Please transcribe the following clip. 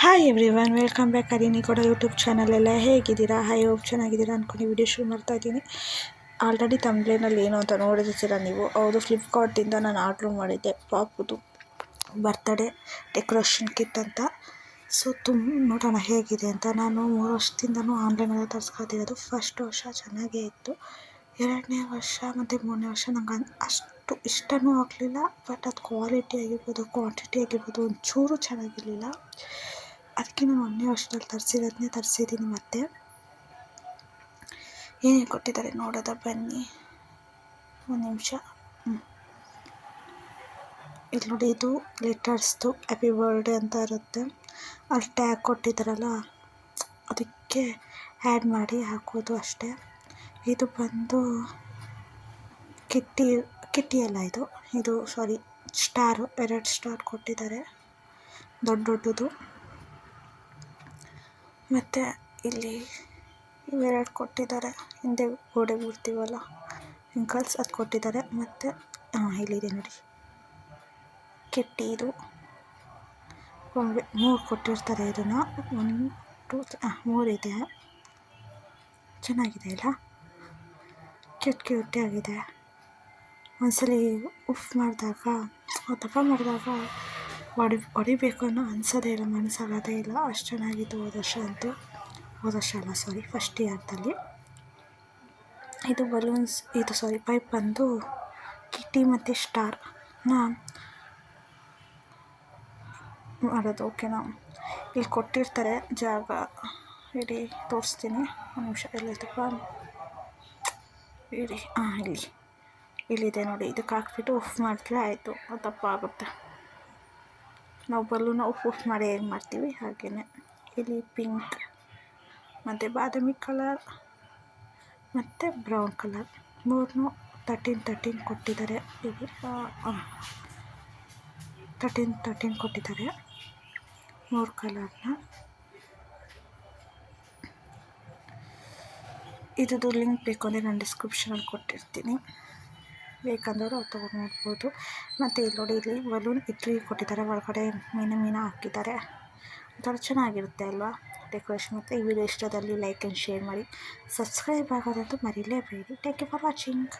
Hi everyone, welcome back. ಅರಿನಿ ಕೂಡ YouTube channel ಎಲ್ಲ ಹೇಗಿದ್ದೀರಾ? ಹೋಪ್ ಚೆನ್ನಾಗಿದ್ದೀರಾ ಅಂದ್ಕೊಂಡು ವಿಡಿಯೋ ಶುರು ಮಾಡ್ತಾ ಇದ್ದೀನಿ. ಆಲ್ರೆಡಿ ತಮ್ಬ್ಲೇನಲ್ಲಿ ಏನು ಅಂತ ನೋಡಿರ್ತೀರ ನೀವು. ಹೌದು, ಫ್ಲಿಪ್ಕಾರ್ಟಿಂದ ನಾನು ಆರ್ಡ್ರ್ ಮಾಡಿದ್ದೆ ಪಾಪುದು ಬರ್ತ್ಡೇ ಡೆಕೋರೇಷನ್ ಕಿಟ್ ಅಂತ. ಸೊ ನೋಡೋಣ ಹೇಗಿದೆ ಅಂತ. ನಾನು 3 ವರ್ಷದಿಂದನೂ ಆನ್ಲೈನಲ್ಲಿ ತರಿಸ್ಕೊತಿರೋದು. ಫಸ್ಟ್ ವರ್ಷ ಚೆನ್ನಾಗೇ ಇತ್ತು, 2ನೇ ವರ್ಷ ಮತ್ತು 3ನೇ ವರ್ಷ ನಂಗೆ ಅಷ್ಟು ಇಷ್ಟನೂ ಆಗಲಿಲ್ಲ. ಬಟ್ ಅದು ಕ್ವಾಲಿಟಿ ಆಗಿರ್ಬೋದು, ಕ್ವಾಂಟಿಟಿ ಆಗಿರ್ಬೋದು ಒಂಚೂರು ಚೆನ್ನಾಗಿರಲಿಲ್ಲ. ಅದಕ್ಕೆ ನಾನು 1ನೇ ವರ್ಷದಲ್ಲಿ ತರಿಸಿರೋದನ್ನೇ ತರಿಸಿದ್ದೀನಿ. ಮತ್ತು ಏನೇನು ಕೊಟ್ಟಿದ್ದಾರೆ ನೋಡೋದ ಬನ್ನಿ, ಒಂದು ನಿಮಿಷ. ಇಲ್ಲಿ ನೋಡಿ, ಇದು ಲೆಟರ್ಸ್ದು ಹ್ಯಾಪಿ ಬರ್ಡೇ ಅಂತ ಇರುತ್ತೆ. ಅಲ್ಲಿ ಟ್ಯಾಗ್ ಕೊಟ್ಟಿದ್ದಾರಲ್ಲ, ಅದಕ್ಕೆ ಆ್ಯಡ್ ಮಾಡಿ ಹಾಕೋದು ಅಷ್ಟೇ. ಇದು ಬಂದು ಕಿಟ್ಟಿ ಅಲ್ಲ, ಇದು ಸಾರಿ ಸ್ಟಾರು, 2 ಸ್ಟಾರ್ ಕೊಟ್ಟಿದ್ದಾರೆ ದೊಡ್ಡದು. ಮತ್ತು ಇಲ್ಲಿ ಇವೆರಡು ಕೊಟ್ಟಿದ್ದಾರೆ, ಹಿಂದೆ ಗೋಡೆ ಬಿಡ್ತೀವಲ್ಲ ವಿಂಕಲ್ಸ್, ಅದು ಕೊಟ್ಟಿದ್ದಾರೆ. ಮತ್ತು ಇಲ್ಲಿದೆ ನೋಡಿ ಕಿಟ್ಟಿ, ಇದು 3 ಕೊಟ್ಟಿರ್ತಾರೆ. ಇದನ್ನು 1 2 3 ಇದೆ. ಚೆನ್ನಾಗಿದೆ ಇಲ್ಲ, ಕ್ಯೂಟ್ ಆಗಿದೆ. ಒಂದ್ಸಲಿ ಉಫ್ ಮಾಡಿದಾಗ ಹೊಡಿಬೇಕು ಅನ್ನೋ ಅನ್ಸೋದೇ ಇಲ್ಲ, ಮನಸ್ಸಾಗೋದೇ ಇಲ್ಲ. ಅಷ್ಟು ಚೆನ್ನಾಗಿತ್ತು ಹೋದ ವರ್ಷ ಅಲ್ಲ ಸಾರಿ, ಫಸ್ಟ್ ಇಯರ್ದಲ್ಲಿ. ಇದು ಬಲೂನ್ಸ್, ಇದು ಸಾರಿ ಪೈಪ್ ಬಂದು ಕಿಟ್ಟಿ ಮತ್ತು ಸ್ಟಾರ್ನ ಮಾಡೋದು. ಓಕೆನಾ? ಇಲ್ಲಿ ಕೊಟ್ಟಿರ್ತಾರೆ ಜಾಗ, ಇಡಿ ತೋರಿಸ್ತೀನಿ ಒಂದು ನಿಮಿಷ. ಎಲ್ಲೈತಪ್ಪ ಇಡಿ, ಇಲ್ಲಿದೆ ನೋಡಿ. ಇದಕ್ಕೆ ಹಾಕ್ಬಿಟ್ಟು ಉಫ್ ಮಾಡಿದ್ರೆ ಆಯಿತು, ದಪ್ಪ ಆಗುತ್ತೆ. ನಾವು ಬಲೂನ ಉಫ್ ಮಾಡಿ ಹೇಗೆ ಮಾಡ್ತೀವಿ ಹಾಗೆಯೇ. ಇಲ್ಲಿ ಪಿಂಕ್ ಮತ್ತು ಬಾದಾಮಿ ಕಲರ್ ಮತ್ತು ಬ್ರೌನ್ ಕಲರ್ 3 13 ಕೊಟ್ಟಿದ್ದಾರೆ. ಇಲ್ಲಿ 13 ಕೊಟ್ಟಿದ್ದಾರೆ 3 ಕಲರ್ನ. ಇದ್ದು ಲಿಂಕ್ ಬೇಕು ಅಂದರೆ ನಾನು ಡಿಸ್ಕ್ರಿಪ್ಷನಲ್ಲಿ ಕೊಟ್ಟಿರ್ತೀನಿ, ಬೇಕಂದವರು ಅದು ತೊಗೊಂಡು ನೋಡ್ಬೋದು. ಮತ್ತು ಇಲ್ಲಿ ನೋಡಿ, ಇಲ್ಲಿ ಬಲೂನ್ ಇಟ್ರಿ ಕೊಟ್ಟಿದ್ದಾರೆ, ಒಳಗಡೆ ಮೀನ ಹಾಕಿದ್ದಾರೆ. ಒಂಥರ ಚೆನ್ನಾಗಿರುತ್ತೆ ಅಲ್ವಾ ಡೆಕೋರೇಷನ್. ಮತ್ತು ಈ ವಿಡಿಯೋ ಇಷ್ಟದಲ್ಲಿ ಲೈಕ್ ಆ್ಯಂಡ್ ಶೇರ್ ಮಾಡಿ, ಸಬ್ಸ್ಕ್ರೈಬ್ ಆಗೋದಂತೂ ಮರಿಲೇಬೇಡಿ. Thank you for watching.